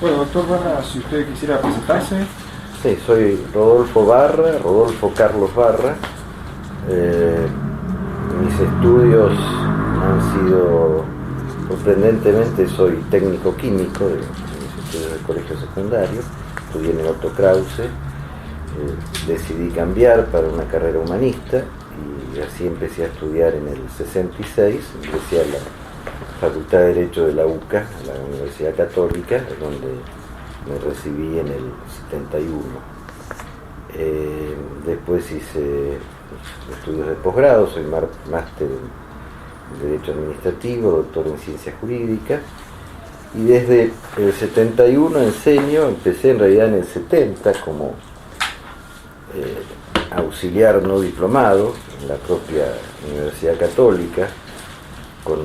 Bueno, doctor Barra, si usted quisiera presentarse. Sí, soy Rodolfo Carlos Barra. Mis estudios han sido, sorprendentemente, soy técnico químico de mis estudios del colegio secundario, estudié en el Otto Krause, decidí cambiar para una carrera humanista y así empecé a estudiar en el 66, empecé a la Facultad de Derecho de la UCA, la Universidad Católica, donde me recibí en el 71. Después hice estudios de posgrado, soy máster en Derecho Administrativo, doctor en Ciencias Jurídicas, y desde el 71 enseño, empecé en realidad en el 70 como auxiliar no diplomado en la propia Universidad Católica, con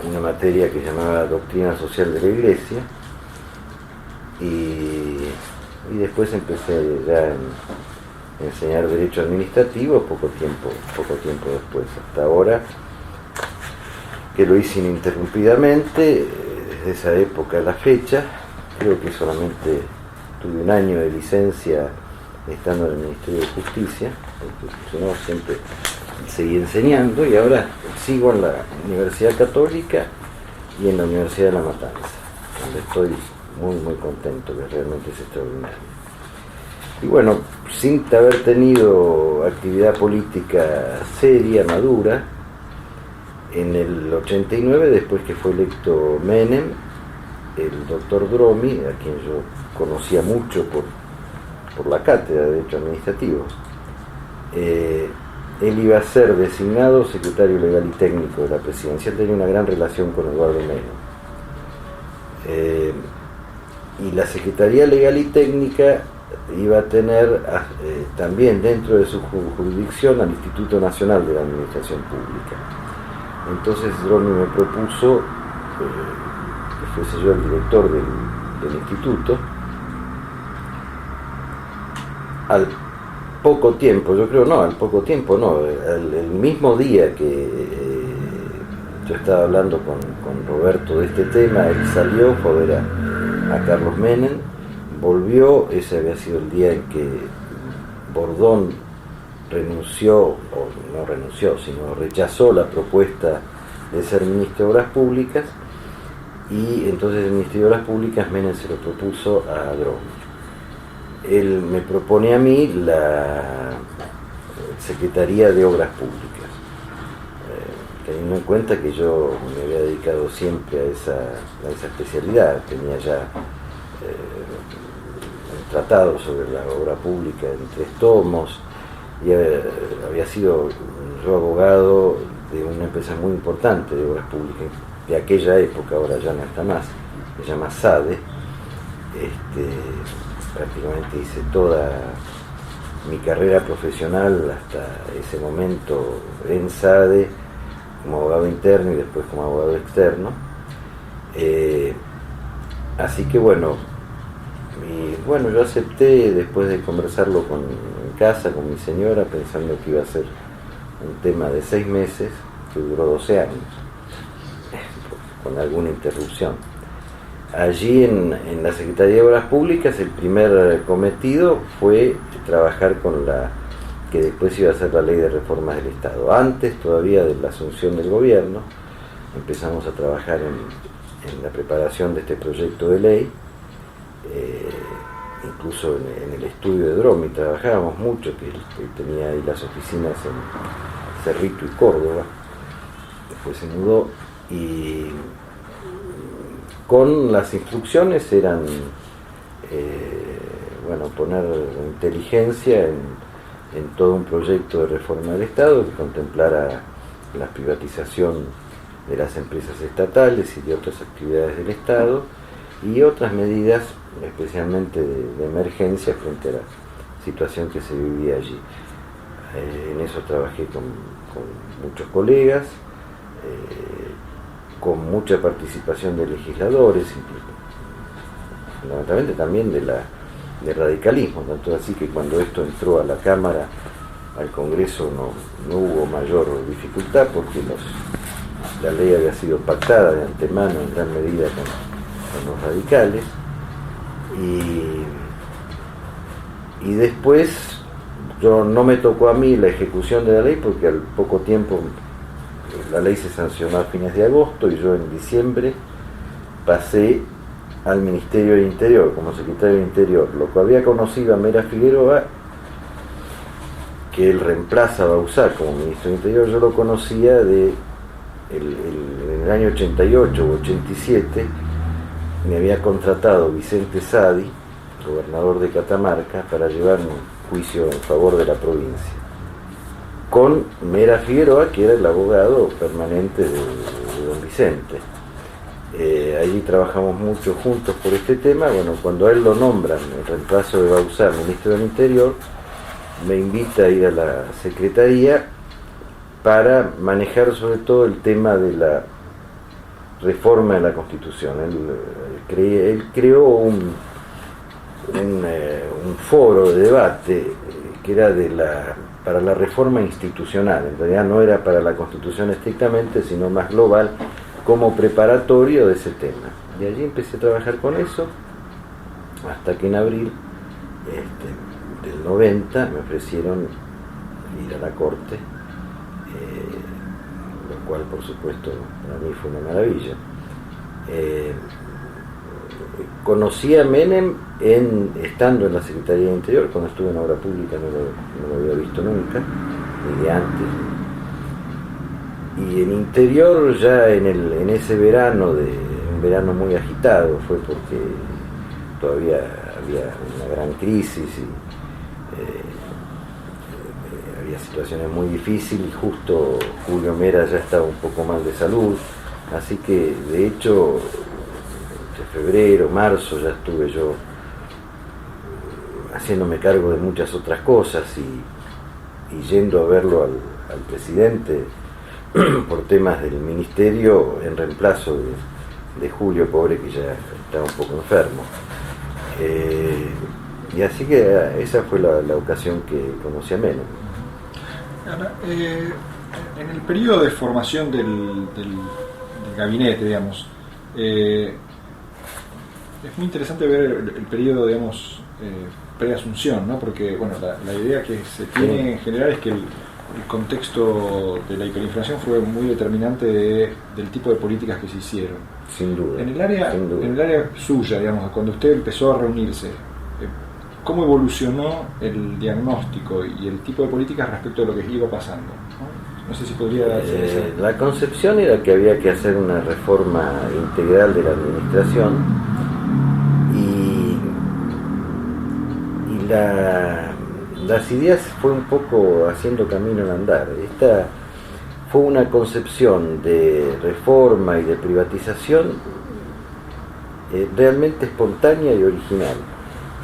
una materia que llamaba Doctrina Social de la Iglesia, y después empecé ya a enseñar Derecho Administrativo poco tiempo después, hasta ahora, que lo hice ininterrumpidamente, desde esa época a la fecha. Creo que solamente tuve un año de licencia estando en el Ministerio de Justicia, porque no, siempre seguí enseñando, y ahora sigo en la Universidad Católica y en la Universidad de La Matanza, donde estoy muy contento, que realmente es extraordinario. Y bueno, sin haber tenido actividad política seria, madura, en el 89, después que fue electo Menem, el doctor Dromi, a quien yo conocía mucho por la cátedra de Derecho Administrativo, él iba a ser designado secretario legal y técnico de la presidencia. Él tenía una gran relación con Eduardo Menem. Y la Secretaría Legal y Técnica iba a tener también dentro de su jurisdicción al Instituto Nacional de la Administración Pública. Entonces Dromi me propuso que fuese yo el director del instituto. Al poco tiempo, el mismo día que yo estaba hablando con Roberto de este tema, él salió, fue a ver a Carlos Menem, volvió. Ese había sido el día en que Bordón rechazó la propuesta de ser ministro de Obras Públicas, y entonces el Ministerio de Obras Públicas Menem se lo propuso a Dromi. Él me propone a mí la Secretaría de Obras Públicas, teniendo en cuenta que yo me había dedicado siempre a esa especialidad. Tenía ya un tratado sobre la obra pública en 3 tomos, y había sido yo abogado de una empresa muy importante de obras públicas de aquella época, ahora ya no está más, se llama SADE. Prácticamente hice toda mi carrera profesional hasta ese momento en SADE como abogado interno y después como abogado externo. Así que bueno, yo acepté después de conversarlo en casa con mi señora, pensando que iba a ser un tema de 6 meses, que duró 12 años, con alguna interrupción. Allí en la Secretaría de Obras Públicas el primer cometido fue trabajar con la que después iba a ser la Ley de Reformas del Estado. Antes todavía de la asunción del gobierno empezamos a trabajar en la preparación de este proyecto de ley. Incluso en el estudio de Dromi trabajábamos mucho, que él tenía ahí las oficinas en Cerrito y Córdoba. Después se mudó, y con las instrucciones eran poner inteligencia en todo un proyecto de reforma del Estado que contemplara la privatización de las empresas estatales y de otras actividades del Estado, y otras medidas especialmente de emergencia frente a la situación que se vivía allí. En eso trabajé con muchos colegas, con mucha participación de legisladores, fundamentalmente también de radicalismo, tanto así que cuando esto entró a la Cámara, al Congreso, no hubo mayor dificultad, porque la ley había sido pactada de antemano en gran medida con los radicales, y después no me tocó a mí la ejecución de la ley, porque al poco tiempo la ley se sancionó a fines de agosto y yo en diciembre pasé al Ministerio del Interior como secretario del Interior. Lo que había conocido a Mera Figueroa, que él reemplaza a Bauzá como ministro del Interior, yo lo conocía en el año 88 o 87. Me había contratado Vicente Sadi, gobernador de Catamarca, para llevar un juicio en favor de la provincia, con Mera Figueroa, que era el abogado permanente de don Vicente. Allí trabajamos mucho juntos por este tema. Bueno, cuando a él lo nombran en reemplazo de Bauzá, ministro del Interior, me invita a ir a la Secretaría para manejar sobre todo el tema de la reforma de la Constitución. Él creó un foro de debate que era para la reforma institucional. En realidad no era para la Constitución estrictamente, sino más global, como preparatorio de ese tema. Y allí empecé a trabajar con eso, hasta que en abril del 90 me ofrecieron ir a la Corte, lo cual por supuesto para mí fue una maravilla. Conocí a Menem estando en la Secretaría de Interior. Cuando estuve en Obra Pública no lo había visto nunca, ni de antes. Y en Interior, ya en ese verano, un verano muy agitado, fue porque todavía había una gran crisis y había situaciones muy difíciles, y justo Julio Mera ya estaba un poco mal de salud, así que de hecho entre febrero, marzo ya estuve yo haciéndome cargo de muchas otras cosas y yendo a verlo al presidente por temas del ministerio en reemplazo de Julio, pobre, que ya estaba un poco enfermo. Y así que esa fue la ocasión que conocí a Menem. Ahora, en el periodo de formación del gabinete, digamos, es muy interesante ver el periodo, digamos, pre-asunción, ¿no? Porque, bueno, la idea que se tiene en general es que el contexto de la hiperinflación fue muy determinante del tipo de políticas que se hicieron. Sin duda. En el área suya, digamos, cuando usted empezó a reunirse, ¿cómo evolucionó el diagnóstico y el tipo de políticas respecto a lo que iba pasando? No sé si podría hacer eso. La concepción era que había que hacer una reforma integral de la administración y las ideas fue un poco haciendo camino al andar. Esta fue una concepción de reforma y de privatización realmente espontánea y original,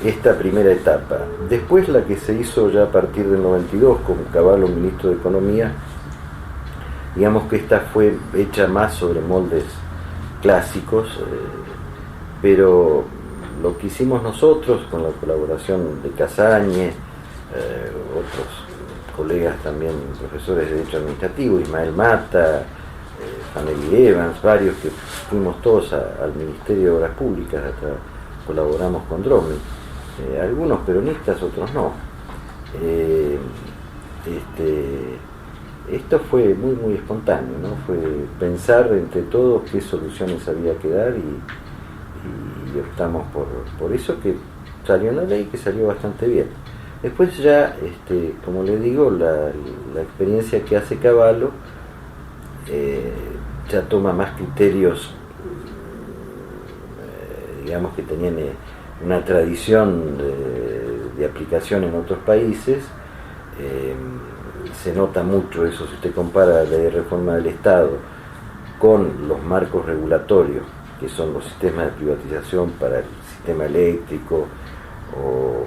esta primera etapa. Después la que se hizo ya a partir del 92 con Cavallo, ministro de Economía, digamos que esta fue hecha más sobre moldes clásicos, pero lo que hicimos nosotros con la colaboración de Casañe, otros colegas también, profesores de Derecho Administrativo, Ismael Mata, Fanelli Evans, varios que fuimos todos al Ministerio de Obras Públicas, hasta colaboramos con Dromi, algunos peronistas, otros no. Esto fue muy muy espontáneo, ¿no? Fue pensar entre todos qué soluciones había que dar y optamos por eso, que salió una ley que salió bastante bien. Después ya, como le digo, la experiencia que hace Cavallo ya toma más criterios, digamos que tenían una tradición de aplicación en otros países. Se nota mucho eso si usted compara la ley de reforma del Estado con los marcos regulatorios, que son los sistemas de privatización para el sistema eléctrico o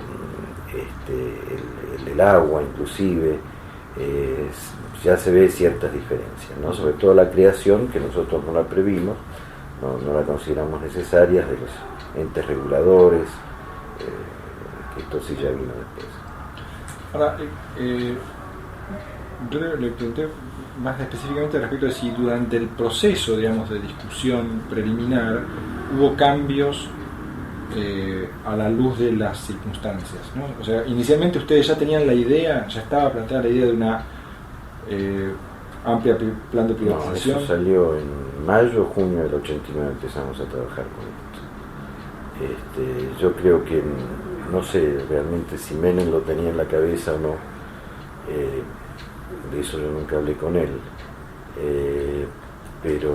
el del agua inclusive. Ya se ve ciertas diferencias, ¿no? Sobre todo la creación, que nosotros no la previmos, no la consideramos necesaria, de los entes reguladores, que esto sí ya vino después. Ahora, yo le pregunté más específicamente respecto de si durante el proceso, digamos, de discusión preliminar hubo cambios a la luz de las circunstancias, ¿no? O sea, inicialmente ustedes ya tenían la idea, ya estaba planteada la idea de una amplia plan de privatización. No, eso salió en mayo, junio del 89, empezamos a trabajar con esto. Yo creo que, no sé realmente si Menem lo tenía en la cabeza o no, de eso yo nunca hablé con él, pero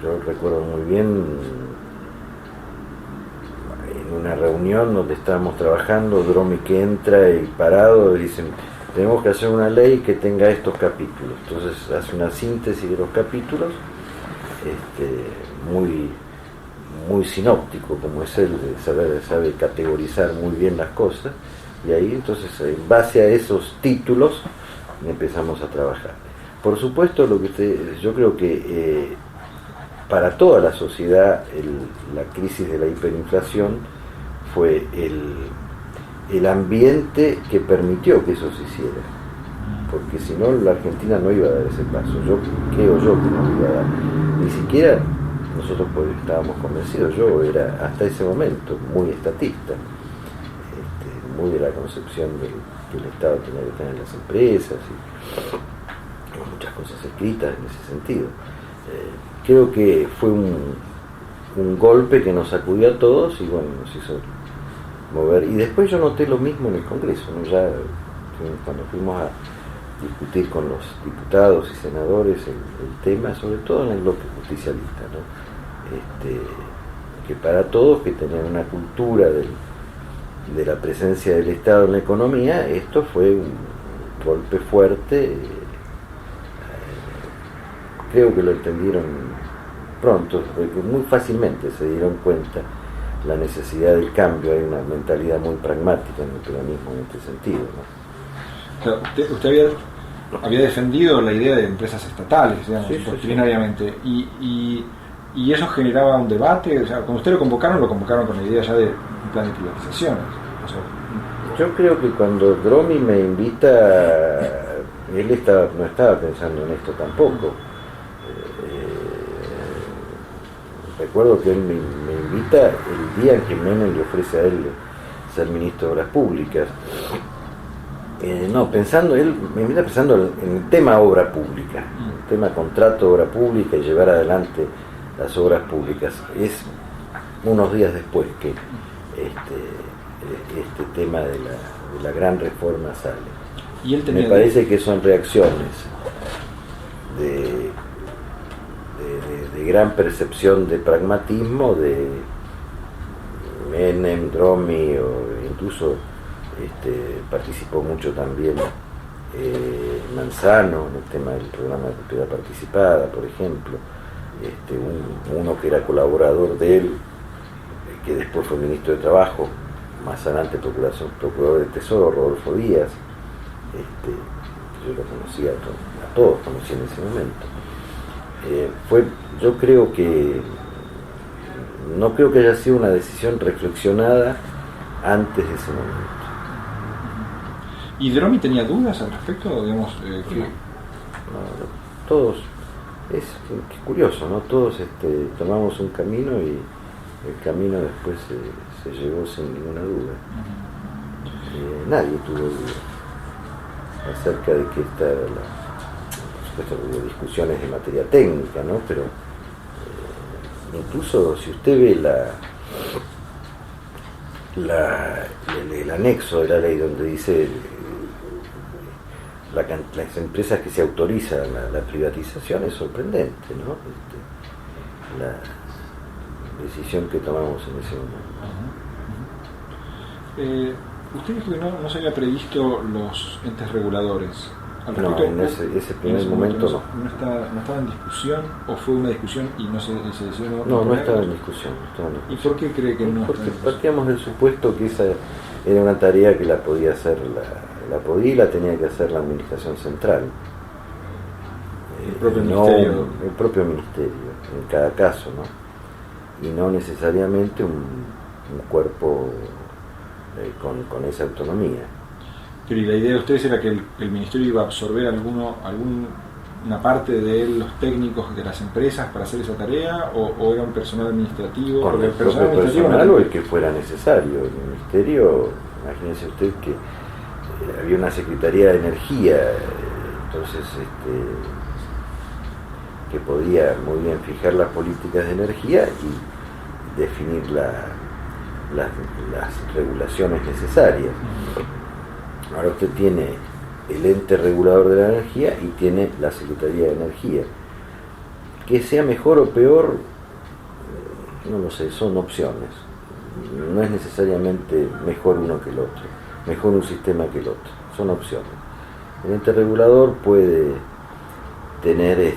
yo recuerdo muy bien en una reunión donde estábamos trabajando, Dromi que entra y parado dicen: tenemos que hacer una ley que tenga estos capítulos. Entonces hace una síntesis de los capítulos, muy sinóptico como es él, sabe categorizar muy bien las cosas, y ahí entonces en base a esos títulos empezamos a trabajar. Por supuesto, yo creo que para toda la sociedad la crisis de la hiperinflación fue el ambiente que permitió que eso se hiciera, porque si no la Argentina no iba a dar ese paso. Creo yo que no iba a dar, ni siquiera nosotros estábamos convencidos. Yo era hasta ese momento muy estatista, muy de la concepción que el Estado tenía que tener las empresas y muchas cosas escritas en ese sentido. Creo que fue un golpe que nos sacudió a todos y bueno, nos hizo mover. Y después yo noté lo mismo en el Congreso, ¿no? Ya cuando fuimos a discutir con los diputados y senadores el tema, sobre todo en el bloque justicialista, ¿no? Que para todos que tenían una cultura de la presencia del Estado en la economía, esto fue un golpe fuerte. Creo que lo entendieron pronto, porque muy fácilmente se dieron cuenta la necesidad del cambio. Hay una mentalidad muy pragmática en el peronismo en este sentido, ¿no? Claro, usted había defendido la idea de empresas estatales, digamos, sí, doctrinariamente, sí. Y eso generaba un debate. O sea, cuando usted lo convocaron con la idea ya de un plan de privatizaciones. O sea, yo creo que cuando Dromi me invita, él no estaba pensando en esto tampoco. Recuerdo que él me invita el día en que Menem le ofrece a él ser ministro de Obras Públicas. Él me invita pensando en el tema obra pública, el tema contrato de obra pública y llevar adelante las obras públicas. Es unos días después que este tema de la gran reforma sale. ¿Y él me parece que son reacciones de gran percepción de pragmatismo de Menem, Dromi, o incluso participó mucho también Manzano en el tema del programa de propiedad participada, por ejemplo. Uno que era colaborador de él, que después fue ministro de Trabajo, más adelante procurador del Tesoro, Rodolfo Díaz, yo lo conocía, a todos conocí en ese momento. Yo creo que no creo que haya sido una decisión reflexionada antes de ese momento. ¿Y Dromi tenía dudas al respecto? Digamos, todos, es curioso, ¿no? Todos tomamos un camino y el camino después se llevó sin ninguna duda. Nadie tuvo dudas acerca de que esta era por supuesto hubo discusiones de materia técnica, ¿no? Pero incluso si usted ve el anexo de la ley donde dice las empresas que se autorizan la privatización, es sorprendente, ¿no? La decisión que tomamos en ese momento. Usted dijo que no se había previsto los entes reguladores. No, en ese primer momento no estaba en discusión, o fue una discusión y se decidió no estaba en discusión. ¿Y por qué cree que no? Porque partíamos del supuesto que esa era una tarea que la podía hacer la podía y la tenía que hacer la administración central, el propio ministerio, el propio ministerio en cada caso, ¿no? Y no necesariamente un cuerpo con esa autonomía. Pero ¿y la idea de ustedes era que el ministerio iba a absorber algún una parte de los técnicos de las empresas para hacer esa tarea, o era un personal administrativo? Con el propio personal o el que fuera necesario. El ministerio, imagínense usted que había una Secretaría de Energía, entonces que podía muy bien fijar las políticas de energía y definir las regulaciones necesarias. Ahora usted tiene el ente regulador de la energía y tiene la Secretaría de Energía. Que sea mejor o peor, no lo sé, son opciones. No es necesariamente mejor uno que el otro, mejor un sistema que el otro, son opciones. El ente regulador puede tener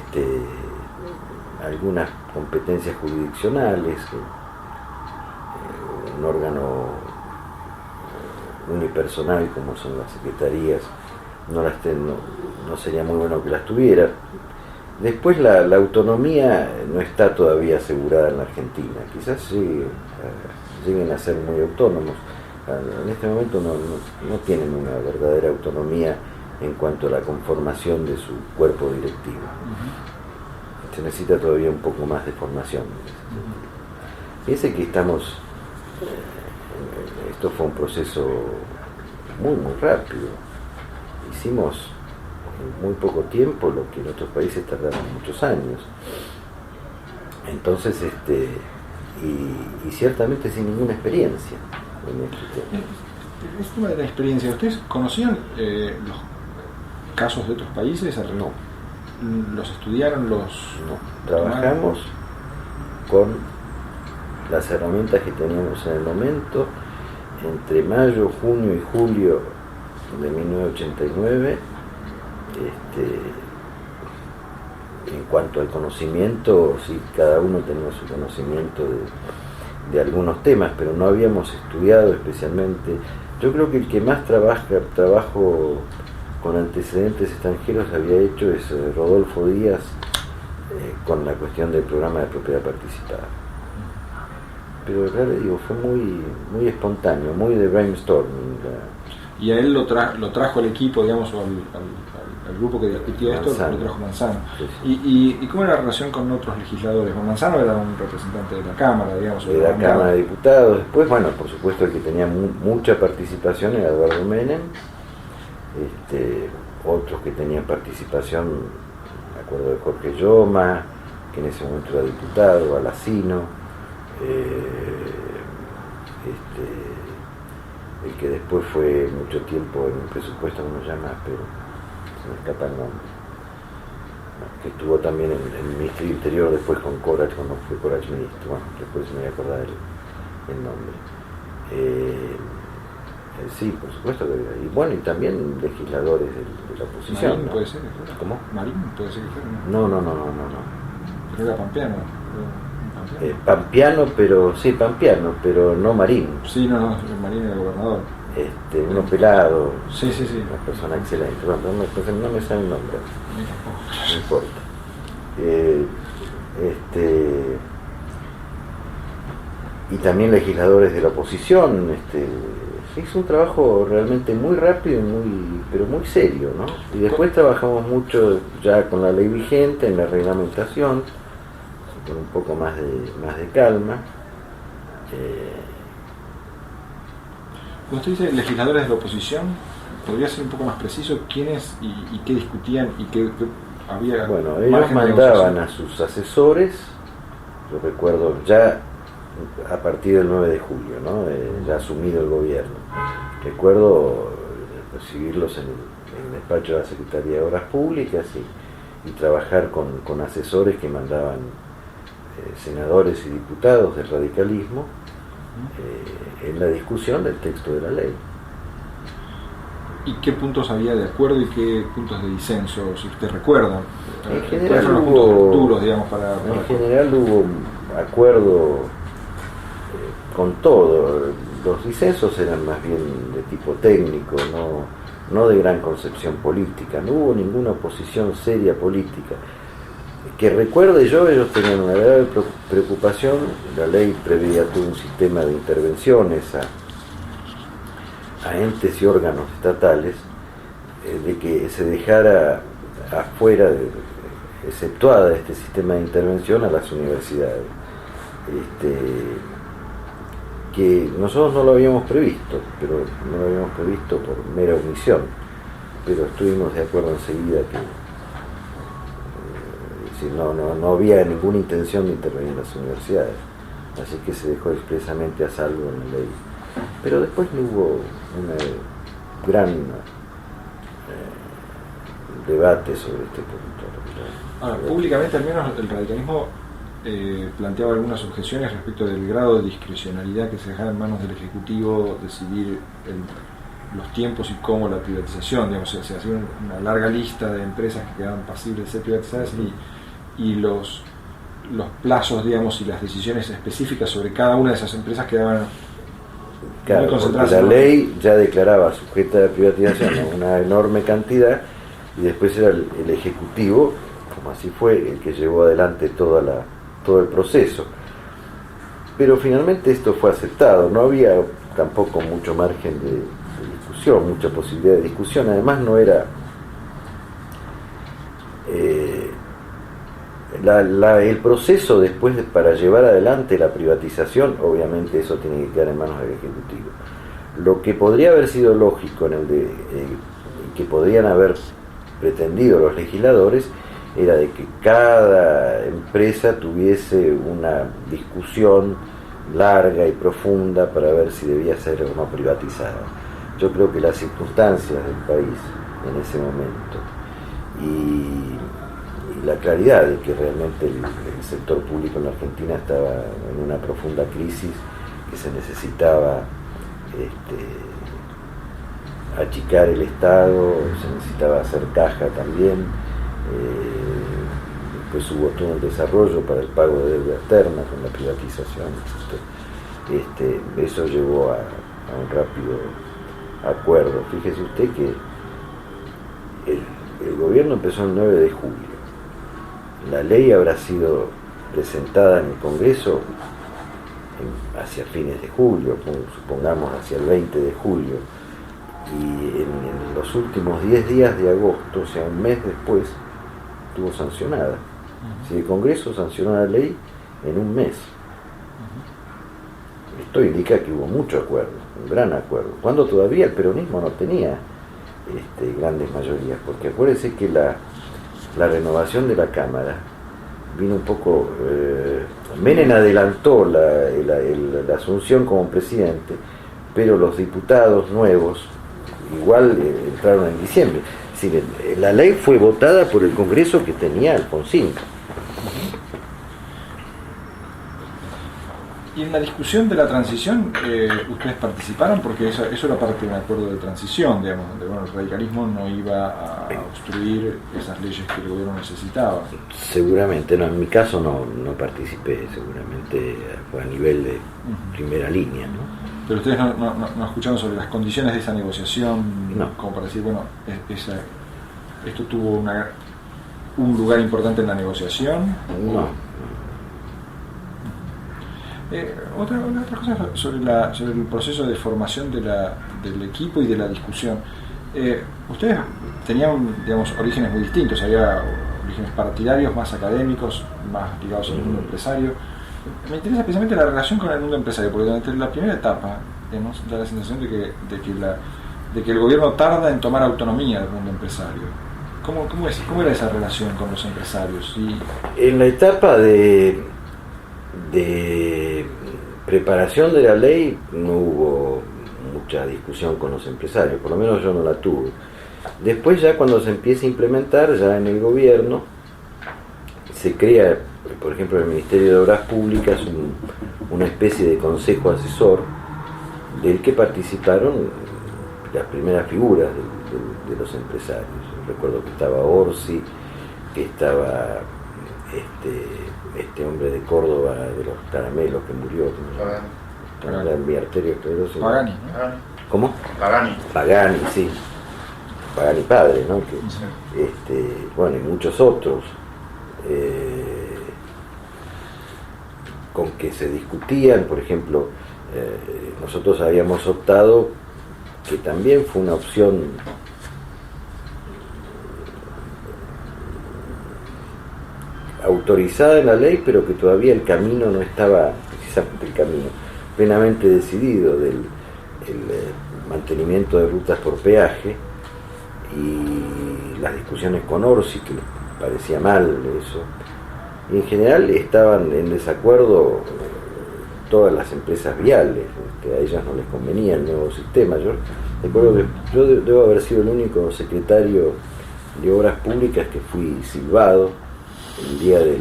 algunas competencias jurisdiccionales, un órgano unipersonal como son las secretarías, no sería muy bueno que las tuviera. Después la autonomía no está todavía asegurada en la Argentina, quizás lleguen a ser muy autónomos. En este momento no tienen una verdadera autonomía en cuanto a la conformación de su cuerpo directivo. Se necesita todavía un poco más de formación. Fíjense que esto fue un proceso muy rápido. Hicimos en muy poco tiempo lo que en otros países tardaron muchos años. Entonces, y ciertamente sin ninguna experiencia en este tema. Es tema de la experiencia. ¿Ustedes conocían los casos de otros países? No. ¿Los estudiaron? No. Trabajamos con las herramientas que teníamos en el momento. Entre mayo, junio y julio de 1989, en cuanto al conocimiento, sí, cada uno tenía su conocimiento de algunos temas, pero no habíamos estudiado especialmente. Yo creo que el que más trabajo con antecedentes extranjeros había hecho es Rodolfo Díaz, con la cuestión del programa de propiedad participada. Pero ya le digo, fue muy espontáneo, muy de brainstorming. Y a él lo trajo al equipo, digamos, o al grupo que discutía esto, lo trajo Manzano. Sí. ¿Y cómo era la relación con otros legisladores? Manzano era un representante de la Cámara, digamos. De la Cámara de Diputados. Después, bueno, por supuesto el que tenía mucha participación era Eduardo Menem. Otros que tenían participación, me acuerdo de Jorge Lloma, que en ese momento era diputado, Balacino, el que después fue mucho tiempo en un presupuesto, no me llama, pero se me escapa el nombre, que estuvo también en el Ministerio Interior después con Corach, cuando fue Corach ministro, bueno, después me voy a acordar el nombre. Sí, por supuesto que había. Y bueno, y también legisladores de la oposición. ¿Marín, ¿no? puede ser? ¿Cómo? ¿Marín puede ser que fuera? No. Pero era Pampeano. Pampeano, pero no Marín. Sí, no, Marín era gobernador. Uno pelado. Sí. Una persona excelente. Bueno, no me sale el nombre. No importa. Y también legisladores de la oposición. Hizo un trabajo realmente muy rápido, pero muy serio, ¿no? Y después trabajamos mucho ya con la ley vigente, en la reglamentación, con un poco más de calma. Cuando usted dice legisladores de la oposición, ¿podría ser un poco más preciso quiénes y qué discutían y qué había? Bueno, ellos mandaban a sus asesores, yo recuerdo ya a partir del 9 de julio, ¿no? Ya asumido el gobierno. Recuerdo recibirlos en el despacho de la Secretaría de Obras Públicas y trabajar con asesores que mandaban senadores y diputados del radicalismo en la discusión del texto de la ley. ¿Y qué puntos había de acuerdo y qué puntos de disenso, si usted recuerda? En general hubo, duros, digamos, en general hubo acuerdo con todo. Los disensos eran más bien de tipo técnico, no de gran concepción política. No hubo ninguna oposición seria política. Que recuerde yo, ellos tenían una grave preocupación. La ley preveía todo un sistema de intervenciones a entes y órganos estatales, de que se dejara afuera exceptuada de este sistema de intervención a las universidades, que nosotros no lo habíamos previsto, pero no lo habíamos previsto por mera omisión, pero estuvimos de acuerdo enseguida que no había ninguna intención de intervenir en las universidades, así que se dejó expresamente a salvo en la ley. Pero después no hubo un gran debate sobre este punto. Ahora, públicamente al menos el radicalismo planteaba algunas objeciones respecto del grado de discrecionalidad que se dejaba en manos del Ejecutivo decidir los tiempos y cómo la privatización, digamos, se hacía una larga lista de empresas que quedaban pasibles de ser privatizadas y los plazos, digamos, y las decisiones específicas sobre cada una de esas empresas quedaban muy concentradas. La ley ya declaraba sujeta de privatización a una enorme cantidad y después era el Ejecutivo, como así fue, el que llevó adelante todo el proceso. Pero finalmente esto fue aceptado, no había tampoco mucho margen de discusión, mucha posibilidad de discusión, además no era el proceso después para llevar adelante la privatización, obviamente eso tiene que quedar en manos del Ejecutivo. Lo que podría haber sido lógico que podrían haber pretendido los legisladores era de que cada empresa tuviese una discusión larga y profunda para ver si debía ser o no privatizada. Yo creo que las circunstancias del país en ese momento y la claridad de que realmente el sector público en la Argentina estaba en una profunda crisis, que se necesitaba achicar el Estado, se necesitaba hacer caja también, después hubo todo un desarrollo para el pago de deuda externa con la privatización, eso llevó a un rápido acuerdo. Fíjese usted que el gobierno empezó el 9 de julio. La ley habrá sido presentada en el Congreso hacia fines de julio, supongamos hacia el 20 de julio, y en los últimos 10 días de agosto, o sea, un mes después, estuvo sancionada. Si el Congreso sancionó la ley en un mes, esto indica que hubo mucho acuerdo, un gran acuerdo, cuando todavía el peronismo no tenía grandes mayorías, porque acuérdense que la renovación de la Cámara vino un poco... Menem adelantó la asunción como presidente, pero los diputados nuevos igual entraron en diciembre. Es decir, la ley fue votada por el Congreso que tenía Alfonsín. Y en la discusión de la transición, ustedes participaron porque eso era parte de un acuerdo de transición, digamos, donde el radicalismo no iba a obstruir esas leyes que el gobierno necesitaba. Seguramente, no, en mi caso no participé, seguramente fue a nivel de primera línea, ¿no? Pero ustedes no escucharon sobre las condiciones de esa negociación, no. Como para decir, bueno, esto tuvo un lugar importante en la negociación. No. Otra cosa sobre el proceso de formación del equipo y de la discusión. Ustedes tenían, digamos, orígenes muy distintos. Había orígenes partidarios, más académicos, más ligados al mundo empresario. Me interesa especialmente la relación con el mundo empresario, porque durante la primera etapa, digamos, da la sensación de que el gobierno tarda en tomar autonomía del mundo empresario. ¿Cómo era esa relación con los empresarios? En la etapa de preparación de la ley no hubo mucha discusión con los empresarios, por lo menos yo no la tuve. Después ya cuando se empieza a implementar, ya en el gobierno, se crea, por ejemplo, el Ministerio de Obras Públicas, una especie de consejo asesor del que participaron las primeras figuras de los empresarios. Recuerdo que estaba Orsi, que estaba este hombre de Córdoba de los caramelos que murió, mi arterio esclerosis. Pagani, ¿no? ¿Cómo? Pagani, sí. Pagani padre, ¿no? Bueno, y muchos otros con que se discutían. Por ejemplo, nosotros habíamos optado, que también fue una opción autorizada en la ley, pero que todavía el camino no estaba, precisamente el camino, plenamente decidido del mantenimiento de rutas por peaje, y las discusiones con Orsi, que les parecía mal eso, y en general estaban en desacuerdo todas las empresas viales, que a ellas no les convenía el nuevo sistema. Yo recuerdo que yo debo haber sido el único secretario de Obras Públicas que fui silbado el día de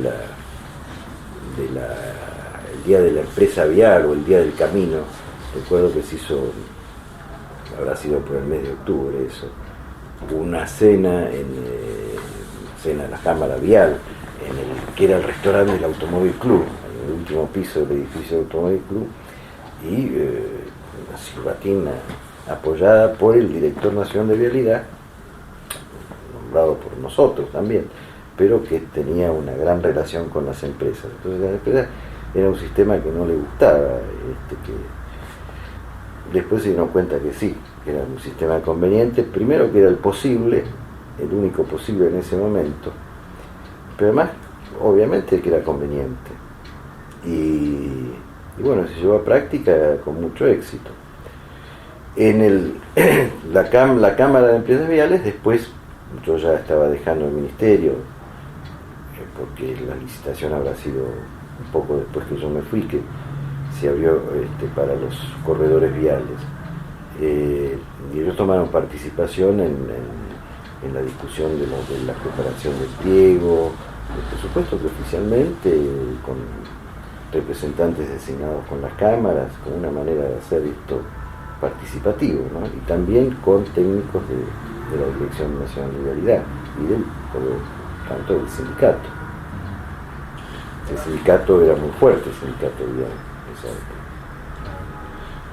la empresa vial o el día del camino. Recuerdo que se hizo, habrá sido por el mes de octubre eso, una cena en la Cámara Vial, que era el restaurante del Automóvil Club, en el último piso del edificio del Automóvil Club, y una silbatina apoyada por el director nacional de Vialidad, nombrado por nosotros también, pero que tenía una gran relación con las empresas. Entonces las empresas era un sistema que no le gustaba, que después se dieron cuenta que sí, que era un sistema conveniente, primero que era el posible, el único posible en ese momento, pero además obviamente que era conveniente, y bueno, se llevó a práctica con mucho éxito. En la Cámara de Empresas Viales, después yo ya estaba dejando el ministerio, porque la licitación habrá sido un poco después que yo me fui, que se abrió para los corredores viales, y ellos tomaron participación en la discusión de la preparación del pliego, por supuesto que oficialmente, con representantes designados con las cámaras, como una manera de hacer esto participativo, ¿no? Y también con técnicos de la Dirección Nacional de Vialidad y por lo tanto del sindicato. El sindicato era muy fuerte, el sindicato vial.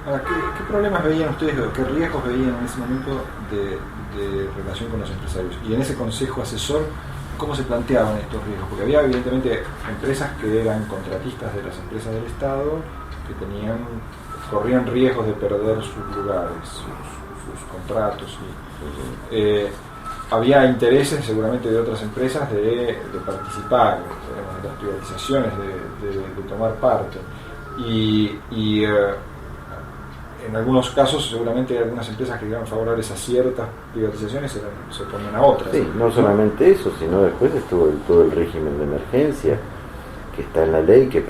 Ahora, ¿qué problemas veían ustedes, o qué riesgos veían en ese momento de relación con los empresarios? Y en ese consejo asesor, ¿cómo se planteaban estos riesgos? Porque había evidentemente empresas que eran contratistas de las empresas del Estado, que corrían riesgos de perder sus lugares, sus contratos. Había intereses seguramente de otras empresas de participar en las privatizaciones, de tomar parte. Y en algunos casos seguramente algunas empresas que eran favorables a ciertas privatizaciones se oponían a otras. Sí, no solamente eso, sino después estuvo todo el régimen de emergencia que está en la ley, que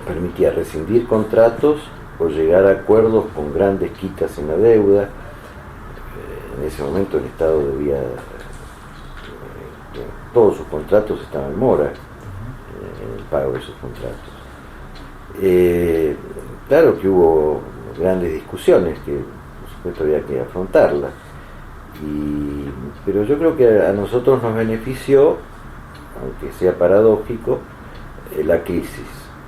permitía rescindir contratos o llegar a acuerdos con grandes quitas en la deuda. En ese momento el Estado debía, todos sus contratos estaban en mora, en el pago de sus contratos. Claro que hubo grandes discusiones que por supuesto había que afrontarlas, pero yo creo que a nosotros nos benefició, aunque sea paradójico, la crisis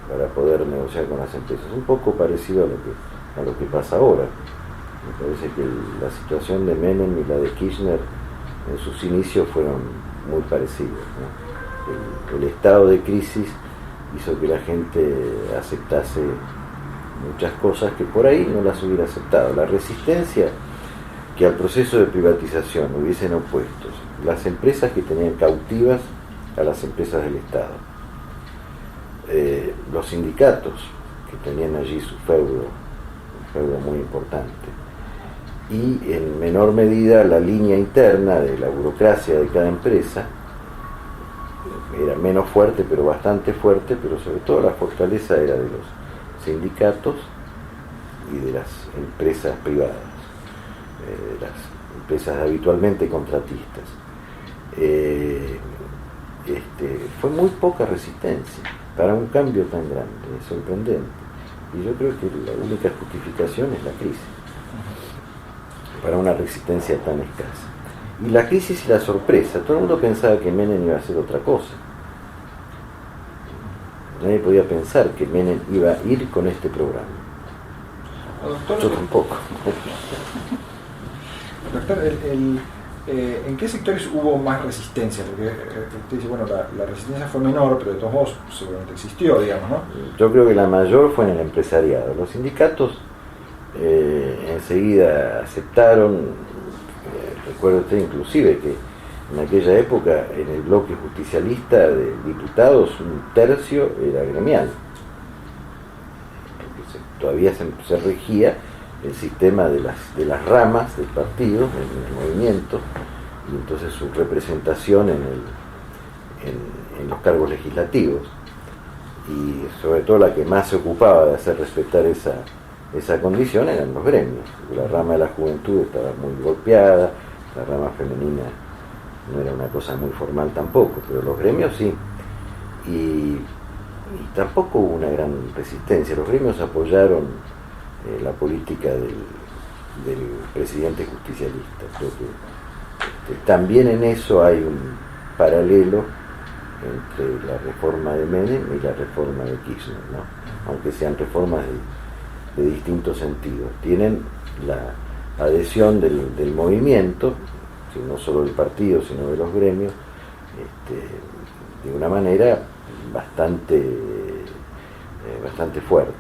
para poder negociar con las empresas, un poco parecido a lo que pasa ahora. Me parece que la situación de Menem y la de Kirchner en sus inicios fueron muy parecidas, ¿no? El estado de crisis hizo que la gente aceptase muchas cosas que por ahí no las hubiera aceptado. La resistencia que al proceso de privatización hubiesen opuesto las empresas que tenían cautivas a las empresas del Estado, los sindicatos que tenían allí su feudo, un feudo muy importante, y en menor medida la línea interna de la burocracia de cada empresa, era menos fuerte pero bastante fuerte, pero sobre todo la fortaleza era de los sindicatos y de las empresas privadas, las empresas habitualmente contratistas. Fue muy poca resistencia para un cambio tan grande, es sorprendente, y yo creo que la única justificación es la crisis para una resistencia tan escasa. Y la crisis y la sorpresa, todo el mundo pensaba que Menem iba a hacer otra cosa. Nadie podía pensar que Menem iba a ir con este programa. Doctor, yo tampoco. Doctor, ¿en qué sectores hubo más resistencia? Porque usted dice, bueno, la resistencia fue menor, pero de todos modos seguramente existió, digamos, ¿no? Yo creo que la mayor fue en el empresariado. Los sindicatos enseguida aceptaron, recuerdo usted inclusive que En aquella época, en el bloque justicialista de diputados, un tercio era gremial. Porque todavía se regía el sistema de las ramas del partido, en el movimiento, y entonces su representación en los cargos legislativos. Y sobre todo la que más se ocupaba de hacer respetar esa condición eran los gremios. La rama de la juventud estaba muy golpeada, la rama femenina no era una cosa muy formal tampoco, pero los gremios sí. Y tampoco hubo una gran resistencia. Los gremios apoyaron la política del presidente justicialista. Creo que también en eso hay un paralelo entre la reforma de Menem y la reforma de Kirchner, ¿no? Aunque sean reformas de distintos sentidos. Tienen la adhesión del movimiento, no solo del partido, sino de los gremios, de una manera bastante fuerte.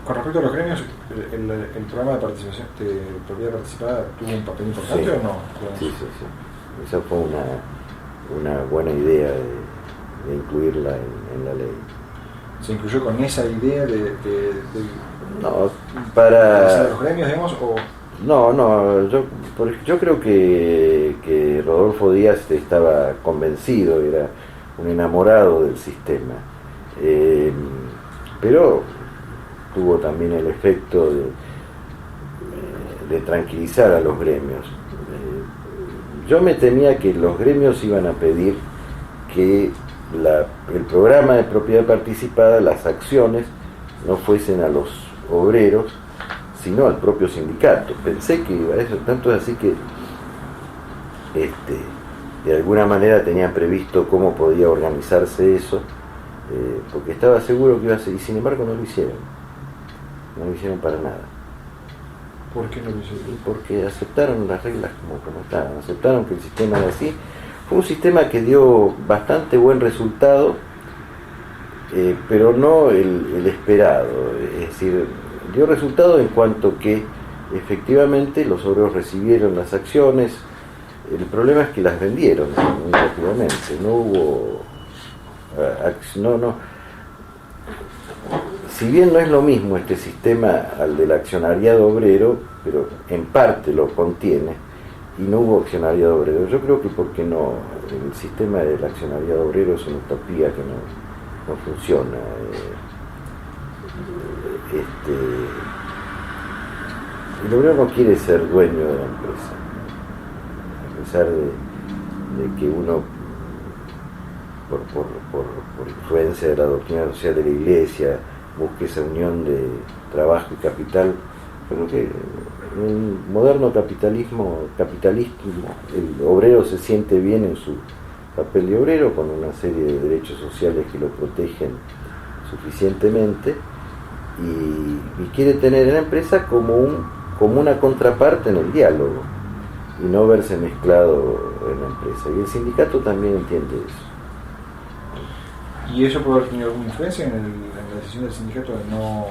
Con respecto a los gremios, ¿el programa de participación de propiedad participada tuvo un papel importante, sí, o no? Sí. Esa fue una buena idea de incluirla en la ley. ¿Se incluyó con esa idea de no, para los gremios, digamos, o...? No, yo creo que Rodolfo Díaz estaba convencido, era un enamorado del sistema, pero tuvo también el efecto de tranquilizar a los gremios. Yo me temía que los gremios iban a pedir que el programa de propiedad participada, las acciones, no fuesen a los obreros, sino al propio sindicato. Pensé que iba a eso, tanto es así que de alguna manera tenían previsto cómo podía organizarse eso, porque estaba seguro que iba a ser, y sin embargo no lo hicieron para nada. ¿Por qué no lo hicieron? Porque aceptaron las reglas como estaban, aceptaron que el sistema era así. Fue un sistema que dio bastante buen resultado, pero no el esperado, es decir, dio resultado en cuanto que efectivamente los obreros recibieron las acciones. El problema es que las vendieron muy rápidamente, no hubo si bien no es lo mismo este sistema al del accionariado obrero, pero en parte lo contiene, y no hubo accionariado obrero. Yo creo que porque no, el sistema del accionariado obrero es una utopía que no funciona. El obrero no quiere ser dueño de la empresa, a pesar de que uno, por influencia de la doctrina social de la Iglesia, busque esa unión de trabajo y capital. Creo que en el moderno capitalismo, el obrero se siente bien en su papel de obrero, con una serie de derechos sociales que lo protegen suficientemente, y quiere tener a la empresa como una contraparte en el diálogo y no verse mezclado en la empresa. Y el sindicato también entiende eso. ¿Y eso puede haber tenido alguna influencia en la decisión del sindicato de no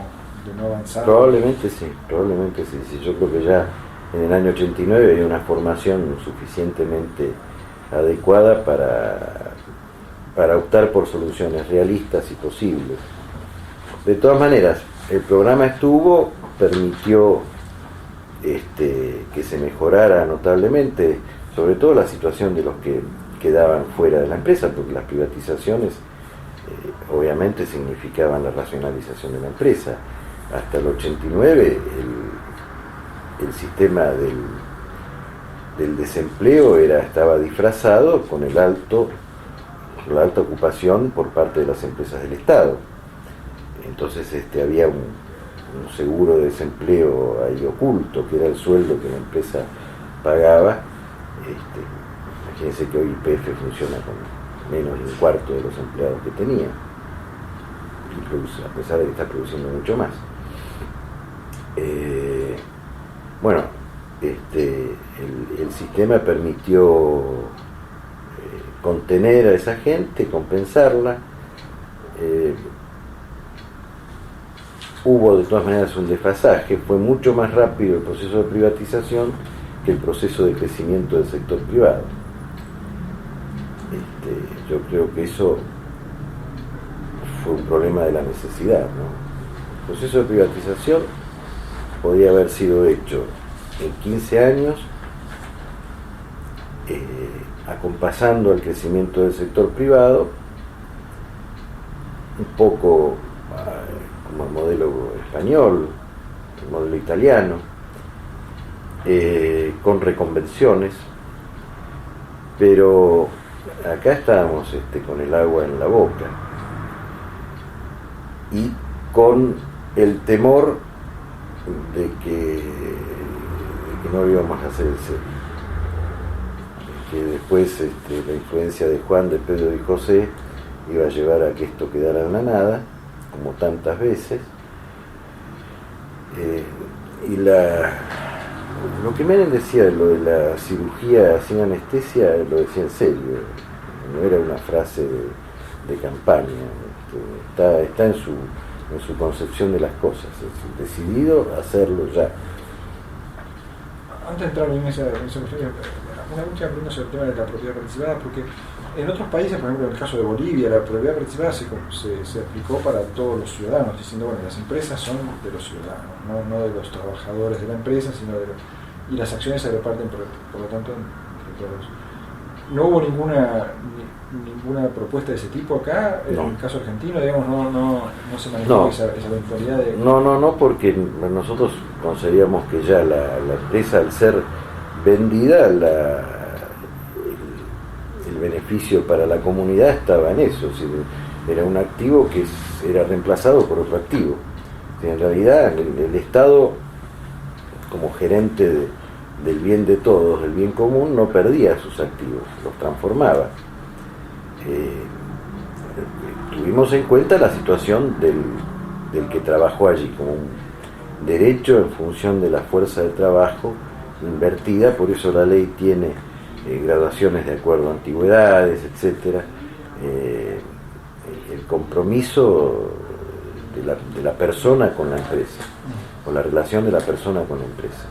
avanzar? Probablemente sí. Sí, yo creo que ya en el año 89 había una formación suficientemente adecuada para optar por soluciones realistas y posibles. De todas maneras, el programa permitió que se mejorara notablemente, sobre todo la situación de los que quedaban fuera de la empresa, porque las privatizaciones obviamente significaban la racionalización de la empresa. Hasta el 89 el sistema del desempleo estaba disfrazado con la alta ocupación por parte de las empresas del Estado. Entonces había un seguro de desempleo ahí oculto, que era el sueldo que la empresa pagaba. Imagínense que hoy YPF funciona con menos de un cuarto de los empleados que tenía, a pesar de que está produciendo mucho más. El sistema permitió contener a esa gente, compensarla. Hubo de todas maneras un desfasaje, fue mucho más rápido el proceso de privatización que que el proceso de crecimiento del sector privado. Yo creo que eso fue un problema de la necesidad, ¿no? El proceso de privatización podía haber sido hecho en 15 años, acompasando al crecimiento del sector privado, un poco como el modelo español, el modelo italiano, con reconvenciones, pero acá estábamos con el agua en la boca y con el temor de que no íbamos a hacer el serio, que después la influencia de Juan, de Pedro y José iba a llevar a que esto quedara en la nada, como tantas veces. Y lo que Menem decía, lo de la cirugía sin anestesia, lo decía en serio, no era una frase de campaña, está en su concepción de las cosas, es decidido hacerlo ya. Antes de entrar en esa cuestión, una última pregunta sobre el tema de la propiedad participada, porque en otros países, por ejemplo en el caso de Bolivia, la propiedad participada se aplicó para todos los ciudadanos, diciendo, bueno, las empresas son de los ciudadanos, no de los trabajadores de la empresa, sino y las acciones se reparten por lo tanto entre todos. ¿No hubo ninguna propuesta de ese tipo acá? En el caso argentino, digamos, no se manejó esa eventualidad de... No, porque nosotros concebíamos que ya la empresa, al ser vendida, el beneficio para la comunidad estaba en eso, era un activo que era reemplazado por otro activo. En realidad el Estado, como gerente del bien de todos, del bien común, no perdía sus activos, los transformaba. Tuvimos en cuenta la situación del que trabajó allí como un derecho en función de la fuerza de trabajo invertida, por eso la ley tiene graduaciones de acuerdo a antigüedades, etcétera. El compromiso de la persona con la empresa, o la relación de la persona con la empresa.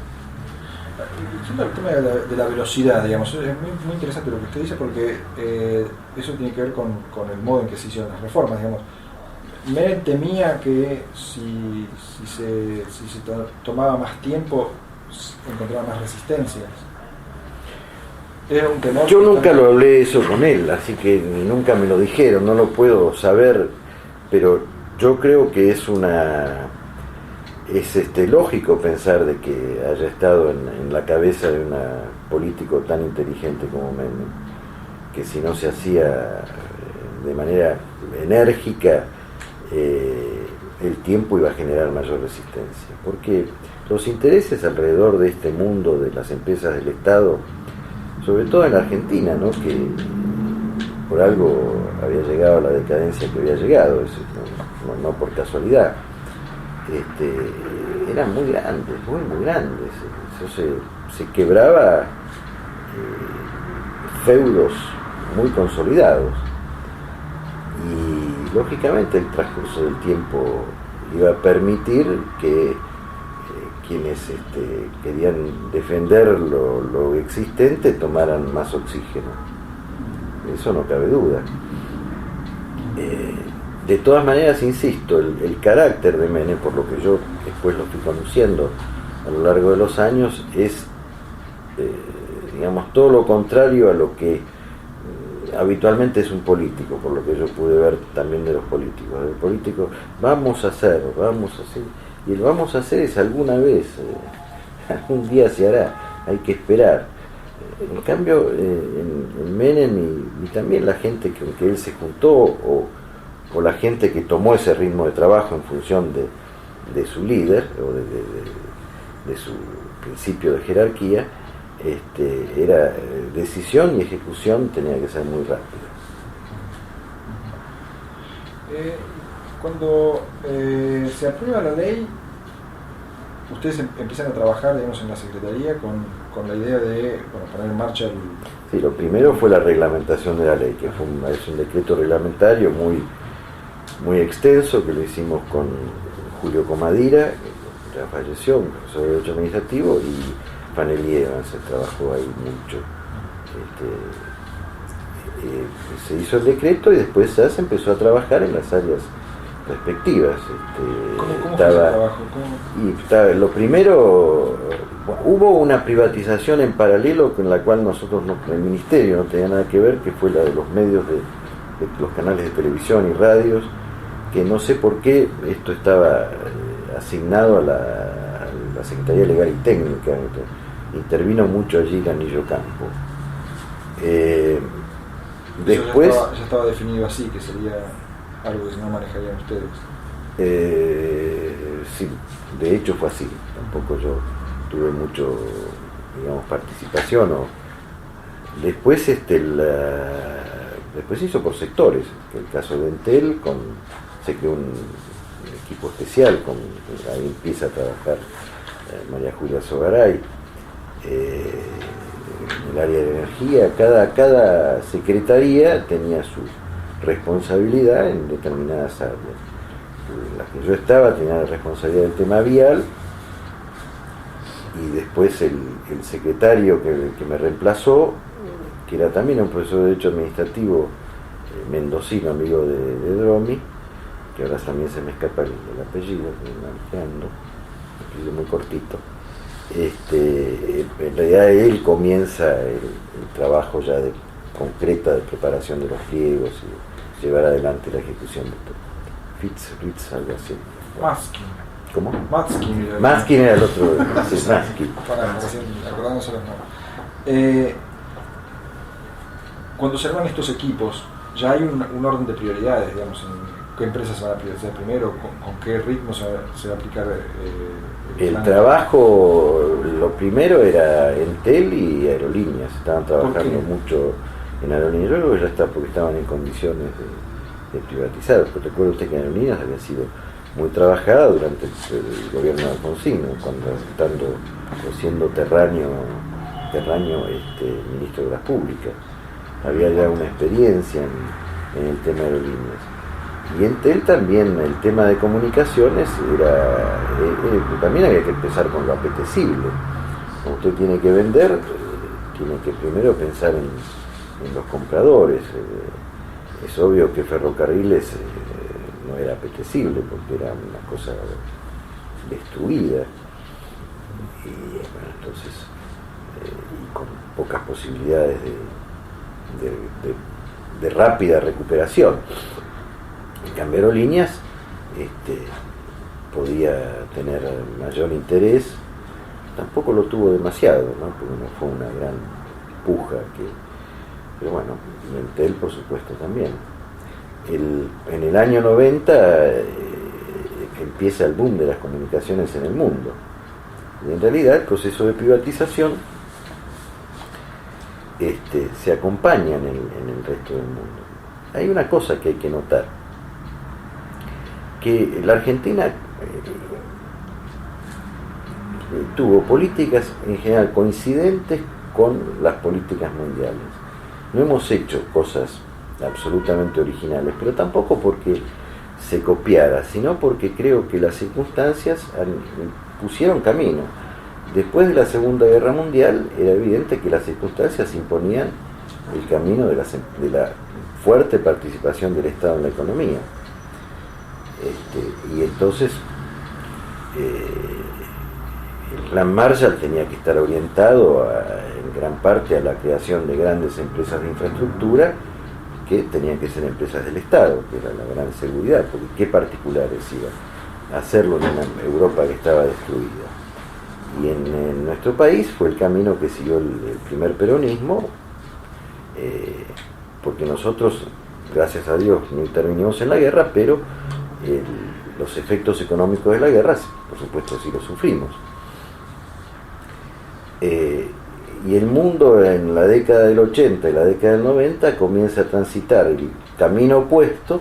Yendo al tema de la velocidad, digamos, es muy interesante lo que usted dice, porque eso tiene que ver con el modo en que se hicieron las reformas, digamos. Menem temía que si se tomaba más tiempo, encontraba más resistencias. Era un temor. Yo nunca lo hablé eso con él, así que nunca me lo dijeron, no lo puedo saber, pero yo creo que es lógico pensar de que haya estado en la cabeza de un político tan inteligente como Menem, que si no se hacía de manera enérgica, el tiempo iba a generar mayor resistencia, porque los intereses alrededor de este mundo de las empresas del Estado, sobre todo en la Argentina, ¿no?, que por algo había llegado a la decadencia que había llegado, no por casualidad, eran muy grandes, muy grandes. Eso se quebraba feudos muy consolidados, y lógicamente el transcurso del tiempo iba a permitir que quienes querían defender lo existente tomaran más oxígeno. Eso no cabe duda. De todas maneras, insisto, el carácter de Menem, por lo que yo después lo fui conociendo a lo largo de los años, es, digamos, todo lo contrario a lo que habitualmente es un político, por lo que yo pude ver también de los políticos. El político, vamos a hacer, y el vamos a hacer es alguna vez, algún día se hará, hay que esperar. En cambio, en Menem y también la gente con que él se juntó, o la gente que tomó ese ritmo de trabajo en función de su líder, o de su principio de jerarquía, era decisión y ejecución tenía que ser muy rápida. Cuando se aprueba la ley, ustedes empiezan a trabajar, digamos, en la Secretaría con la idea de poner en marcha el... Sí, lo primero fue la reglamentación de la ley, que es un decreto reglamentario muy extenso, que lo hicimos con Julio Comadira, que ya falleció, un profesor de Derecho Administrativo, y Fanelli y Evans se trabajó ahí mucho. Se hizo el decreto y después ya se empezó a trabajar en las áreas respectivas. ¿Cómo fue ese trabajo? Lo primero, hubo una privatización en paralelo con la cual nosotros, el ministerio no tenía nada que ver, que fue la de los medios de los canales de televisión y radios, que no sé por qué esto estaba asignado a la Secretaría Legal y Técnica. Intervino mucho allí Canillo Campo. Después ya estaba definido así, que sería algo que no manejarían ustedes. Sí, de hecho fue así. Tampoco yo tuve mucho, digamos, participación. Después después se hizo por sectores. El caso de Entel, se creó un equipo especial, ahí empieza a trabajar María Julia Sogaray. En el área de energía, cada secretaría tenía su responsabilidad en determinadas áreas. En la que yo estaba tenía la responsabilidad del tema vial, y después el secretario que me reemplazó, que era también un profesor de Derecho Administrativo mendocino, amigo de Dromi, que ahora también se me escapa el apellido, un apellido muy cortito. En realidad él comienza el trabajo ya concreta de preparación de los pliegos y llevar adelante la ejecución de todo. Fitz, algo así. Maskin. ¿Cómo? Maskin era el otro. Sí, Maskin. Para acordándose los nombres. Cuando se arman estos equipos, ya hay un orden de prioridades, digamos, en qué empresas se van a priorizar primero, con qué ritmo se va a aplicar el trabajo. Lo primero era Entel y Aerolíneas. Estaban trabajando mucho en Aerolíneas. Yo creo que ya está porque estaban en condiciones de privatizar. Pero recuerda usted que Aerolíneas había sido muy trabajada durante el gobierno de Alfonsín, cuando siendo terráneo ministro de las Públicas. Había ya una experiencia en el tema de Aerolíneas. Y Entel también, el tema de comunicaciones, también había que empezar con lo apetecible. Como usted tiene que vender, tiene que primero pensar en los compradores. Es obvio que ferrocarriles no era apetecible porque era una cosa destruida. Y bueno, entonces, y con pocas posibilidades de rápida recuperación. En cambio, Aerolíneas podía tener mayor interés, tampoco lo tuvo demasiado, ¿no? Porque no fue una gran puja, pero bueno, Entel por supuesto también. En el año 90 empieza el boom de las comunicaciones en el mundo, y en realidad el proceso de privatización se acompaña en el resto del mundo. Hay una cosa que hay que notar, que la Argentina tuvo políticas en general coincidentes con las políticas mundiales. No hemos hecho cosas absolutamente originales, pero tampoco porque se copiara, sino porque creo que las circunstancias pusieron camino. Después de la Segunda Guerra Mundial era evidente que las circunstancias imponían el camino de la fuerte participación del Estado en la economía. Y entonces el plan Marshall tenía que estar orientado en gran parte a la creación de grandes empresas de infraestructura que tenían que ser empresas del Estado, que era la gran seguridad, porque qué particulares iban a hacerlo en una Europa que estaba destruida. Y en nuestro país fue el camino que siguió el primer peronismo, porque nosotros, gracias a Dios, no intervinimos en la guerra, pero los efectos económicos de la guerra, por supuesto, sí los sufrimos. Y el mundo en la década del 80 y la década del 90 comienza a transitar el camino opuesto,